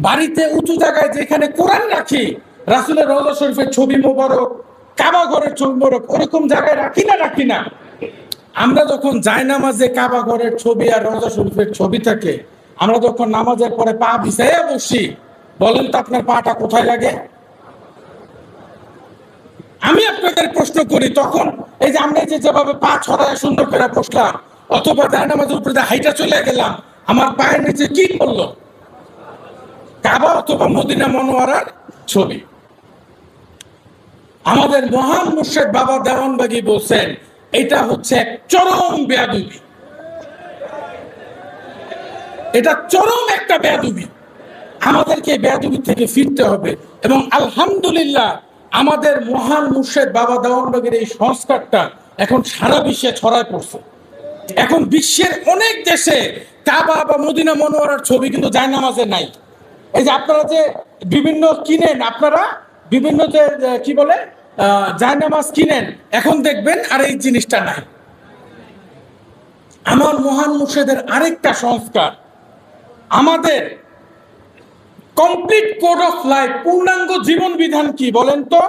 বাড়িতে উঁচু জায়গায় যেখানে কোরআন রাখি, রাসূলের রওজা শরীফের ছবি মোবারক, কাবা ঘরের ছবি মোবারক, ওরকম জায়গায় রাখি না। আমরা যখন জায়নামাজে কাবা ঘরের ছবি আর রওজা শরীফের ছবি থাকে, আমরা যখন নামাজের পরে পা বিছাইয়া বসি, বলেন তো আপনার পাটা কোথায় লাগে? আমি আপনাদের প্রশ্ন করি, তখন এই যে আমরা যেভাবে পা ছড়ায় সুন্দর করে বসলাম, অথবা জায়নামাজের উপরে হাইটা চলে গেলাম, আমার পায়ের নিচে কি করলো? কাবা অথবা মদিনা মনোয়ারার ছবি। আমাদের মহান মুর্শিদ বাবা দেওয়ানবাগী বলছেন, এটা হচ্ছে এক চরম বেয়াদবি, এটা চরম একটা বেয়াদবি। আমাদেরকে বেয়াদবি থেকে ফিরতে হবে। এবং আলহামদুলিল্লাহ, আমাদের মহান মুর্শিদ বাবা দেওয়ানবাগীর এই সংস্কারটা এখন সারা বিশ্বে ছড়ায় পড়ছে। এখন বিশ্বের অনেক দেশে কাবা বা মদিনা মনোয়ারার ছবি কিন্তু জায়নামাজে নাই। এই যে আপনারা যে বিভিন্ন কিনেন, আপনারা বিভিন্ন যে কি বলে জায়নামাজ কিনেন, এখন দেখবেন আর এই জিনিসটা নাই। আমার মহান মুর্শিদের আরেকটা সংস্কার, আমাদের কমপ্লিট কোড অফ লাইফ, পূর্ণাঙ্গ জীবন বিধান কি বলেন তো?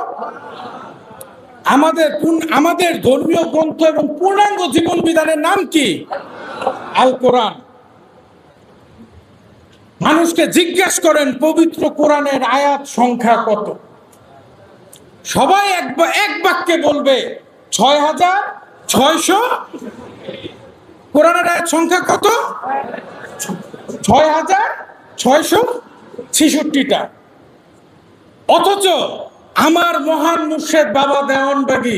আমাদের ধর্মীয় গ্রন্থ এবং পূর্ণাঙ্গ জীবন বিধানের নাম কি? আল কোরআন। মানুষকে জিজ্ঞেস করেন পবিত্র কোরআনের আয়াত সংখ্যা কত? সবাই এক বাক্যে বলবে ৬,৬০০। কোরআনের আয়াত সংখ্যা কত? ৬,৬৬৬টা। অথচ আমার মহান মুর্শিদ বাবা দেওয়ানবাগী